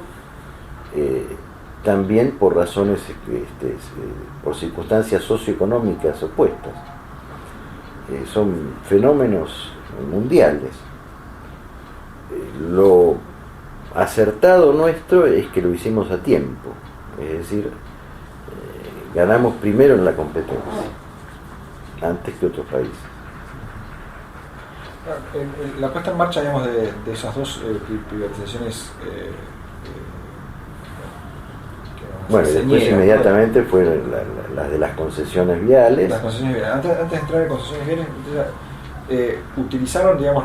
también por razones, por circunstancias socioeconómicas opuestas. Son fenómenos mundiales. Lo acertado nuestro es que lo hicimos a tiempo, es decir, ganamos primero en la competencia. antes que otros países. La puesta en marcha, digamos, de esas dos privatizaciones bueno, y después inmediatamente fueron las de las concesiones viales. Las concesiones viales. Antes de entrar en concesiones viales, utilizaron, digamos,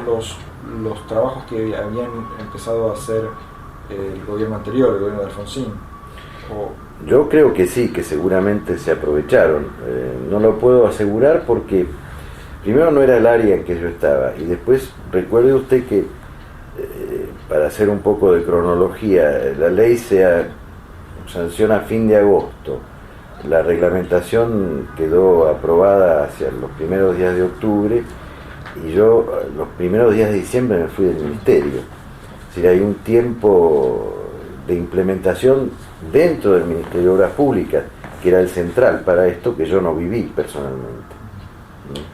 los trabajos que habían empezado a hacer el gobierno anterior, el gobierno de Alfonsín. Yo creo que sí, que seguramente se aprovecharon. No lo puedo asegurar porque primero no era el área en que yo estaba, y después recuerde usted que, para hacer un poco de cronología, la ley se sanciona a fin de agosto, la reglamentación quedó aprobada hacia los primeros días de octubre, y yo los primeros días de diciembre me fui del ministerio. Es decir, hay un tiempo de implementación dentro del Ministerio de Obras Públicas, que era el central para esto, que yo no viví personalmente.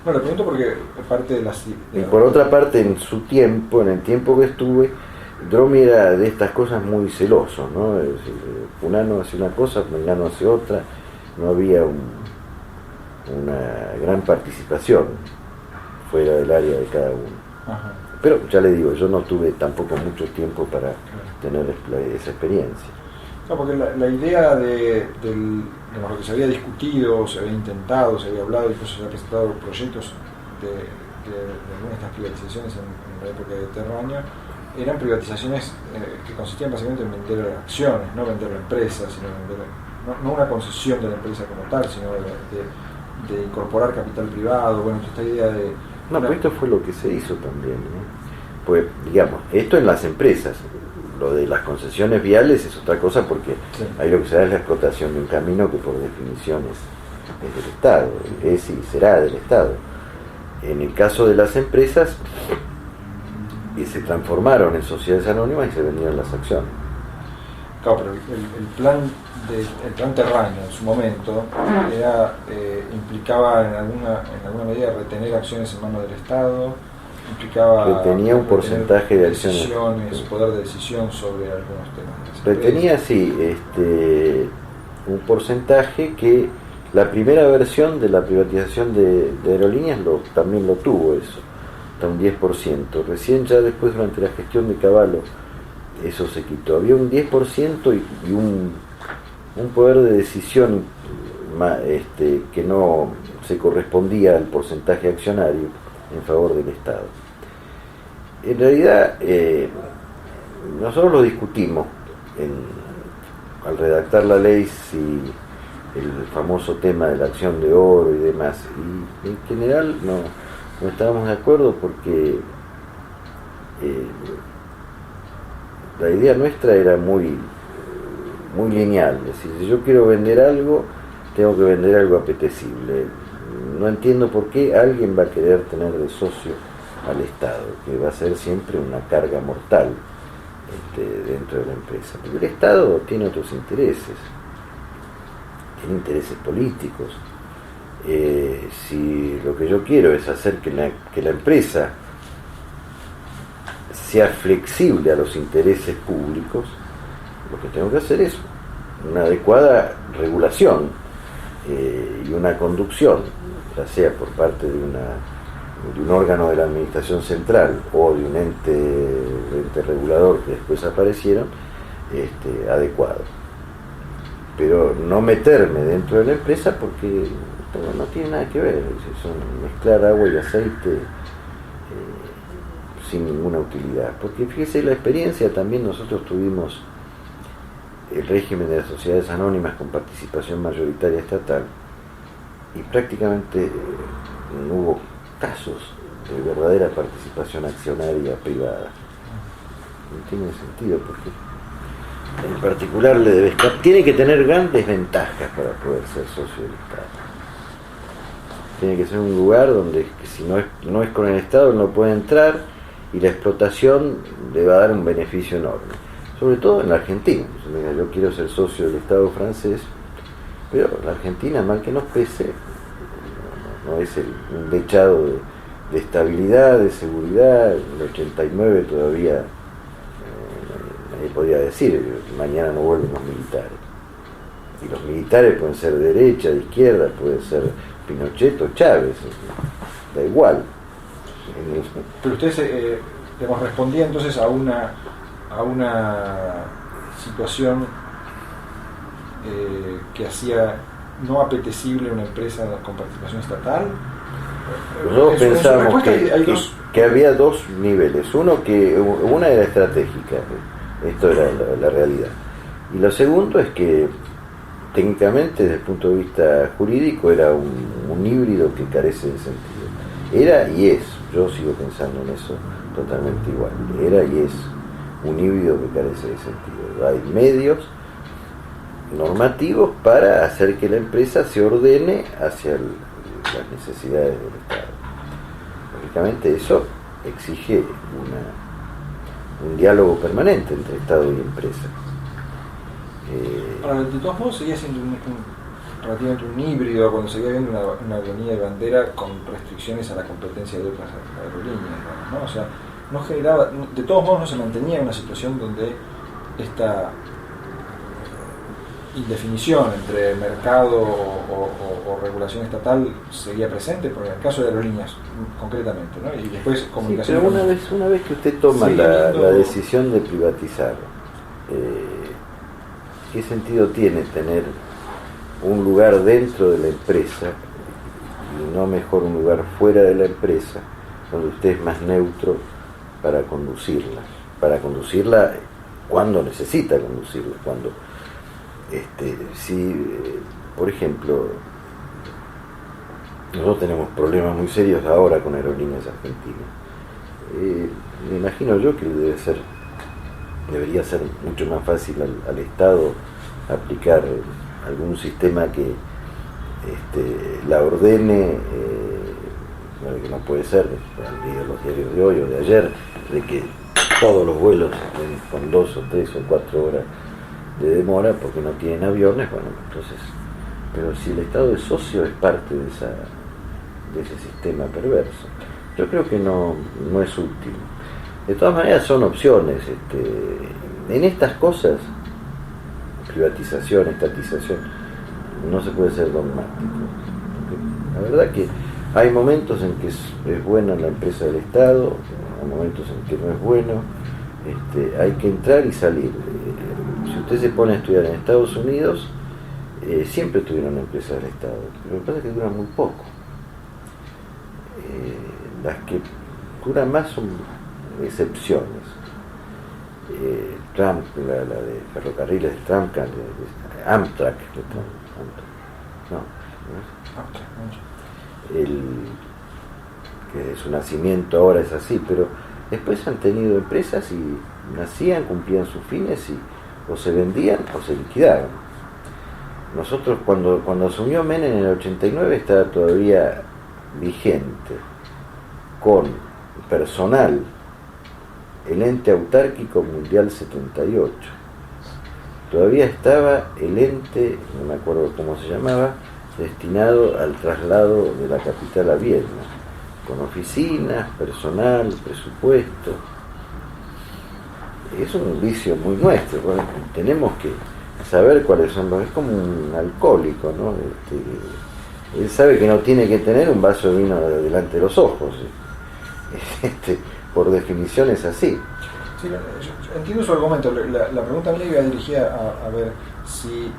No, lo pregunto porque parte de las... Y por otra parte, en su tiempo, en el tiempo que estuve, Dromi era de estas cosas muy celoso, ¿no? Es decir, fulano hace una cosa, fulano hace otra, no había una gran participación fuera del área de cada uno. Ajá. Pero ya le digo, yo no tuve tampoco mucho tiempo para tener esa experiencia. No, porque la idea de lo que se había discutido, se había intentado, se había hablado, incluso se había presentado proyectos de algunas de estas privatizaciones en la época de Terraño, eran privatizaciones que consistían básicamente en vender acciones, no vender la empresa, sino vender, no una concesión de la empresa como tal, sino de incorporar capital privado. Bueno, esta idea de... No, pero esto fue lo que se hizo también, ¿no? Pues, digamos, esto en las empresas. Lo de las concesiones viales es otra cosa, porque sí, ahí lo que se da es la explotación de un camino que por definición es del Estado, es y será del Estado. En el caso de las empresas, se transformaron en sociedades anónimas y se vendieron las acciones. Claro, pero el plan Terraño en su momento implicaba en alguna medida retener acciones en manos del Estado, implicaba retenía un porcentaje de acciones, poder de decisión sobre algunos temas. Retenía, sí, un porcentaje que la primera versión de la privatización de aerolíneas también lo tuvo eso, hasta un 10%. Recién ya después, durante la gestión de Cavallo, eso se quitó. Había un 10% y un poder de decisión que no se correspondía al porcentaje accionario en favor del Estado. En realidad, nosotros lo discutimos al redactar la ley, si el famoso tema de la acción de oro y demás, y en general no estábamos de acuerdo, porque la idea nuestra era muy lineal. Es decir, si yo quiero vender algo, tengo que vender algo apetecible. No entiendo por qué alguien va a querer tener de socio al Estado, que va a ser siempre una carga mortal dentro de la empresa. Porque el Estado tiene otros intereses, tiene intereses políticos. Si lo que yo quiero es hacer que la empresa sea flexible a los intereses públicos, lo que tengo que hacer es una adecuada regulación y una conducción, ya sea por parte de un órgano de la administración central o de un ente regulador que después aparecieron, adecuado. Pero no meterme dentro de la empresa, porque no tiene nada que ver, son mezclar agua y aceite sin ninguna utilidad. Porque fíjese, la experiencia también, nosotros tuvimos el régimen de las sociedades anónimas con participación mayoritaria estatal, y prácticamente no hubo casos de verdadera participación accionaria privada. No tiene sentido, porque en particular tiene que tener grandes ventajas para poder ser socio del Estado. Tiene que ser un lugar donde, que si no es con el Estado, no puede entrar, y la explotación le va a dar un beneficio enorme, sobre todo en la Argentina. Yo quiero ser socio del Estado francés, pero la Argentina, mal que nos pese, no es un dechado de estabilidad, de seguridad. En el 89 todavía nadie podía decir mañana no vuelven los militares, y los militares pueden ser de derecha, de izquierda, pueden ser Pinochet o Chávez, da igual. Pero usted digamos, respondía entonces a una situación que hacía no apetecible una empresa con participación estatal. Nosotros pensamos hay que había dos niveles. Una era estratégica, esto era la realidad. Y lo segundo es que técnicamente, desde el punto de vista jurídico, era un híbrido que carece de sentido. Era y es, yo sigo pensando en eso totalmente igual, era y es un híbrido que carece de sentido. Hay medios normativos para hacer que la empresa se ordene hacia las necesidades del Estado. Lógicamente eso exige un diálogo permanente entre Estado y empresa. Ahora, de todos modos seguía siendo relativamente un híbrido cuando seguía viendo una avenida de bandera con restricciones a la competencia de otras aerolíneas, ¿no? O sea, no generaba, de todos modos no se mantenía una situación donde esta indefinición entre mercado o regulación estatal seguía presente, porque en el caso de aerolíneas concretamente, ¿no? Y después comunicación. Sí, pero una vez que usted toma la decisión de privatizar, ¿qué sentido tiene tener un lugar dentro de la empresa y no mejor un lugar fuera de la empresa donde usted es más neutro para conducirla cuando necesita conducirla? Cuando si por ejemplo nosotros tenemos problemas muy serios ahora con Aerolíneas Argentinas, me imagino yo que debería ser mucho más fácil al Estado aplicar algún sistema que la ordene, que no puede ser, han leído los diarios de hoy o de ayer, de que todos los vuelos con 2 o 3 o 4 horas de demora porque no tienen aviones. Bueno, entonces, pero si el Estado es socio, es parte de ese sistema perverso. Yo creo que no es útil. De todas maneras son opciones. En estas cosas, privatización, estatización, no se puede ser dogmático. La verdad que hay momentos en que es buena la empresa del Estado, hay momentos en que no es bueno. Hay que entrar y salir. Si usted se pone a estudiar en Estados Unidos, siempre tuvieron una empresa del Estado, pero lo que pasa es que duran muy poco. Las que duran más son excepciones. Trump, la de ferrocarriles de Trump, Amtrak, que su nacimiento ahora es así, pero después han tenido empresas y nacían, cumplían sus fines o se vendían o se liquidaban. Nosotros cuando asumió Menem en el 89 estaba todavía vigente con personal el ente autárquico mundial 78. Todavía estaba el ente, no me acuerdo cómo se llamaba, destinado al traslado de la capital a Viena, con oficinas, personal, presupuesto. Es un vicio muy nuestro. Bueno, tenemos que saber cuáles son los... Es como un alcohólico, ¿no? Él sabe que no tiene que tener un vaso de vino delante de los ojos. Por definición es así. Sí, yo entiendo su argumento. La pregunta mía iba dirigida a ver si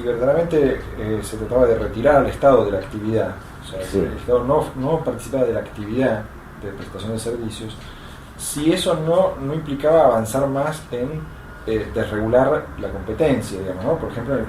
verdaderamente se trataba de retirar al Estado de la actividad. O sea, sí. El Estado no participaba de la actividad de prestación de servicios, si eso no implicaba avanzar más en desregular la competencia, digamos, ¿no? Por ejemplo, en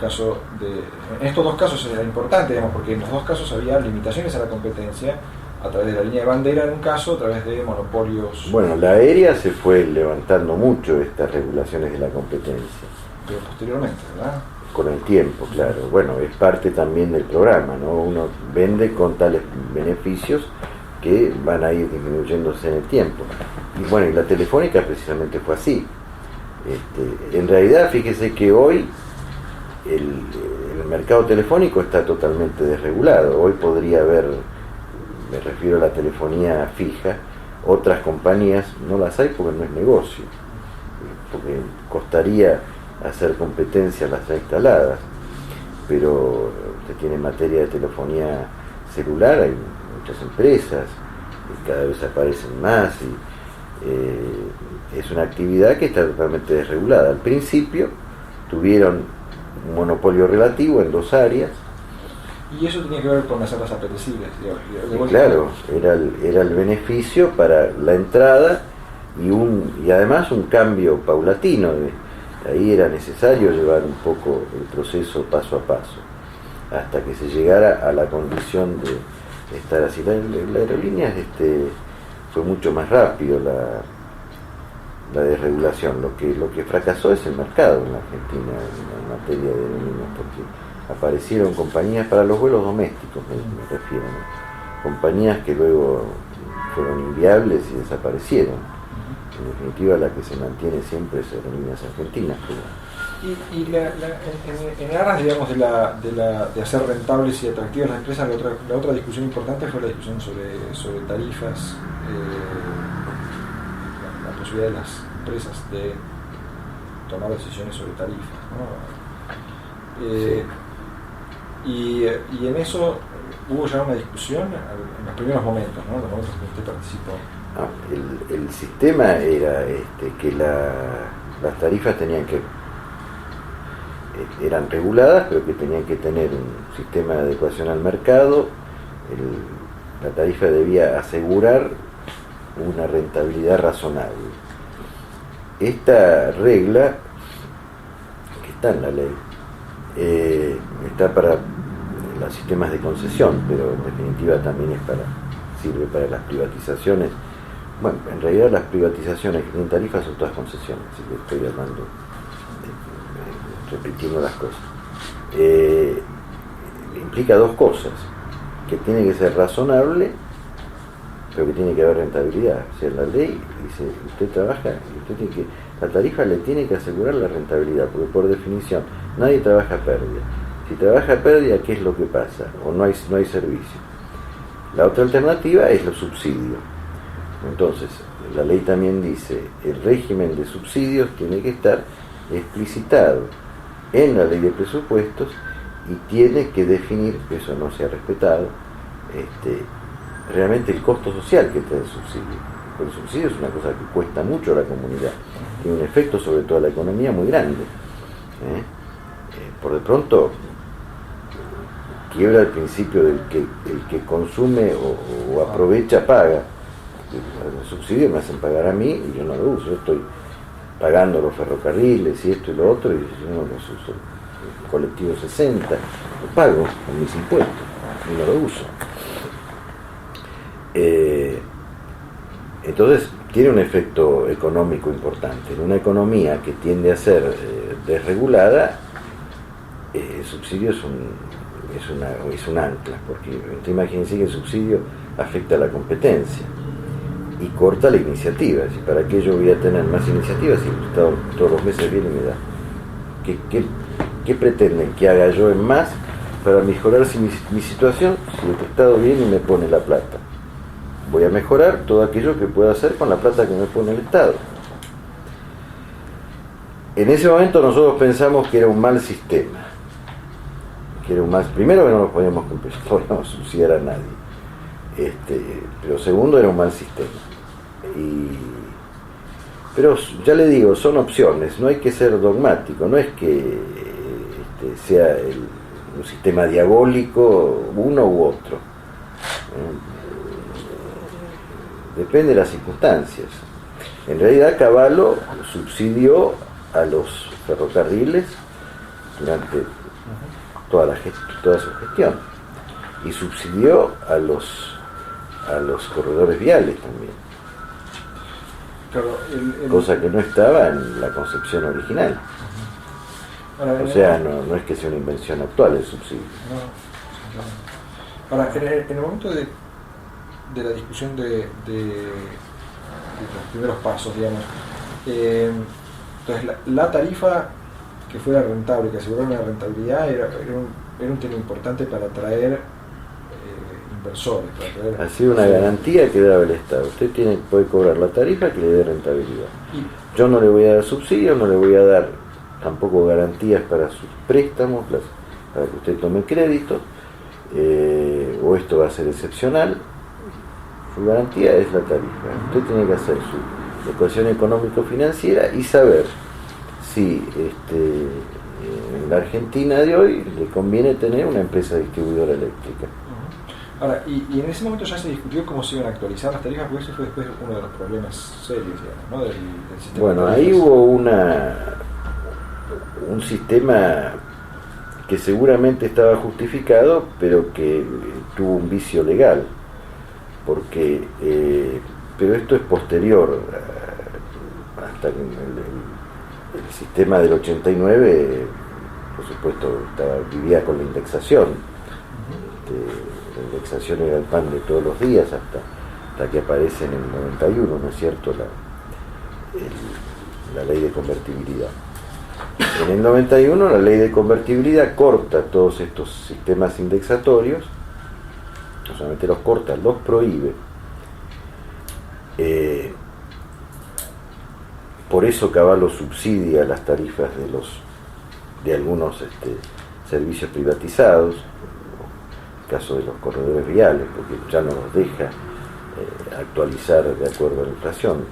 estos dos casos era importante, digamos, porque en los dos casos había limitaciones a la competencia a través de la línea de bandera en un caso, a través de monopolios. Bueno, la aérea se fue levantando mucho estas regulaciones de la competencia. Pero posteriormente, ¿verdad? Con el tiempo, claro. Bueno, es parte también del programa, ¿no? Uno vende con tales beneficios que van a ir disminuyéndose en el tiempo. Y bueno, y la telefónica precisamente fue así. En realidad, fíjese que hoy el mercado telefónico está totalmente desregulado. Hoy podría haber, me refiero a la telefonía fija, otras compañías, no las hay porque no es negocio, porque costaría hacer competencia a las ya instaladas, pero usted tiene materia de telefonía celular hay muchas empresas, y cada vez aparecen más, y es una actividad que está totalmente desregulada. Al principio tuvieron un monopolio relativo en 2 áreas. Y eso tenía que ver con hacerlas apetecibles. Claro, era el beneficio para la entrada y además un cambio paulatino. Ahí era necesario llevar un poco el proceso paso a paso, hasta que se llegara a la condición de estar así. La aerolínea fue mucho más rápido la desregulación. Lo que fracasó es el mercado en la Argentina en materia de aerolíneas, porque aparecieron compañías para los vuelos domésticos, me refiero, ¿no? Compañías que luego fueron inviables y desaparecieron. En definitiva, la que se mantiene siempre es Aerolíneas Argentinas. En aras, digamos, de hacer rentables y atractivas las empresas, la otra discusión importante fue la discusión sobre tarifas, la posibilidad de las empresas de tomar decisiones sobre tarifas, ¿no? Sí. Y en eso hubo ya una discusión en los primeros momentos, ¿no? Los momentos que usted participó. El sistema era que las tarifas eran reguladas, pero que tenían que tener un sistema de adecuación al mercado. La tarifa debía asegurar una rentabilidad razonable. Esta regla, que está en la ley, está para los sistemas de concesión, pero en definitiva también sirve para las privatizaciones. Bueno, en realidad las privatizaciones que tienen tarifas son todas concesiones, así que estoy hablando, repitiendo las cosas. Implica 2 cosas: que tiene que ser razonable, pero que tiene que haber rentabilidad. O sea, la ley dice, usted trabaja y la tarifa le tiene que asegurar la rentabilidad, porque por definición nadie trabaja a pérdida. Si trabaja a pérdida, ¿qué es lo que pasa? O no hay servicio. La otra alternativa es los subsidios. Entonces, la ley también dice, el régimen de subsidios tiene que estar explicitado en la ley de presupuestos y tiene que definir, que eso no se ha respetado, realmente el costo social que trae el subsidio. Porque el subsidio es una cosa que cuesta mucho a la comunidad, tiene un efecto sobre toda la economía muy grande. Por de pronto quiebra el principio del que el que consume o aprovecha paga. El subsidio me hacen pagar a mí y yo no lo uso. Yo estoy pagando los ferrocarriles y esto y lo otro, y yo no los uso. El colectivo 60 lo pago con mis impuestos y no lo uso. Entonces tiene un efecto económico importante. En una economía que tiende a ser desregulada, el subsidio es un ancla, porque usted imagínense que el subsidio afecta a la competencia y corta la iniciativa. Si para qué yo voy a tener más iniciativas si el Estado todos los meses viene y me da. ¿Qué pretenden que haga yo en más para mejorar mi situación si el Estado viene y me pone la plata? Voy a mejorar todo aquello que pueda hacer con la plata que me pone el Estado. En ese momento nosotros pensamos que era un mal sistema, primero que no nos podíamos subsidiar a nadie, pero segundo era un mal sistema. Pero ya le digo, son opciones, no hay que ser dogmático, no es que sea un sistema diabólico uno u otro. Depende de las circunstancias. En realidad Cavallo subsidió a los ferrocarriles durante toda su gestión y subsidió a los corredores viales también. Claro, cosa que no estaba en la concepción original. O sea, no es que sea una invención actual el subsidio. Ahora, en el momento de la discusión de los primeros pasos, digamos, entonces la tarifa que fuera rentable, que asegurara una rentabilidad, era un tema importante para atraer inversores. Ha sido una garantía que daba el Estado. Usted puede cobrar la tarifa que le dé rentabilidad. Yo no le voy a dar subsidios, no le voy a dar tampoco garantías para sus préstamos, para que usted tome crédito, o esto va a ser excepcional. Su garantía es la tarifa. Usted tiene que hacer su ecuación económico-financiera y saber si en la Argentina de hoy le conviene tener una empresa distribuidora eléctrica. Ahora, y en ese momento ya se discutió cómo se iban a actualizar las tarifas, porque eso fue después uno de los problemas serios, digamos, ¿no? del sistema. Bueno, ahí hubo un sistema que seguramente estaba justificado, pero que tuvo un vicio legal, porque pero esto es posterior, hasta el sistema del 89, por supuesto, vivía con la indexación. La indexación era el pan de todos los días hasta que aparece en el 91, ¿no es cierto?, la ley de convertibilidad. En el 91 la ley de convertibilidad corta todos estos sistemas indexatorios, no solamente los corta, los prohíbe. Por eso Cavallo subsidia las tarifas de algunos servicios privatizados, caso de los corredores viales, porque ya no los deja actualizar de acuerdo a la inflación.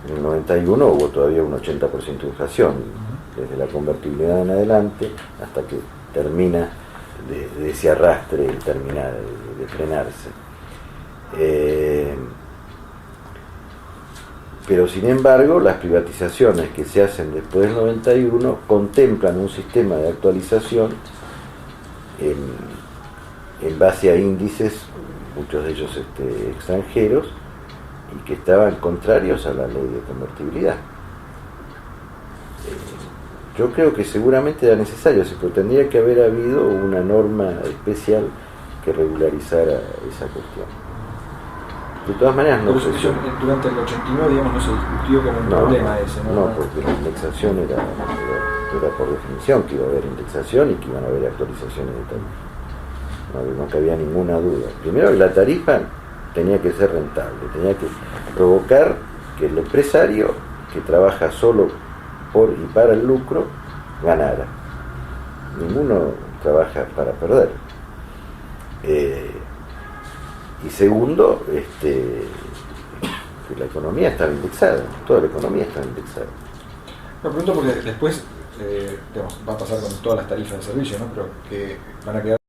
En el 91 hubo todavía un 80% de inflación, desde la convertibilidad en adelante hasta que termina de ese arrastre y termina de frenarse. Pero sin embargo, las privatizaciones que se hacen después del 91 contemplan un sistema de actualización en base a índices, muchos de ellos extranjeros, y que estaban contrarios a la ley de convertibilidad. Yo creo que seguramente era necesario, pero tendría que haber habido una norma especial que regularizara esa cuestión. De todas maneras, no sé. Durante el 89, digamos, no se discutió como un problema ese, ¿no? No, porque la indexación era por definición que iba a haber indexación y que iban a haber actualizaciones de tarifa. No cabía ninguna duda. Primero, que la tarifa tenía que ser rentable, tenía que provocar que el empresario que trabaja solo por y para el lucro ganara. Ninguno trabaja para perder. Y segundo, que la economía estaba indexada, toda la economía estaba indexada. Me pregunto porque después, digamos, va a pasar con todas las tarifas de servicio, ¿no? Pero que van a quedar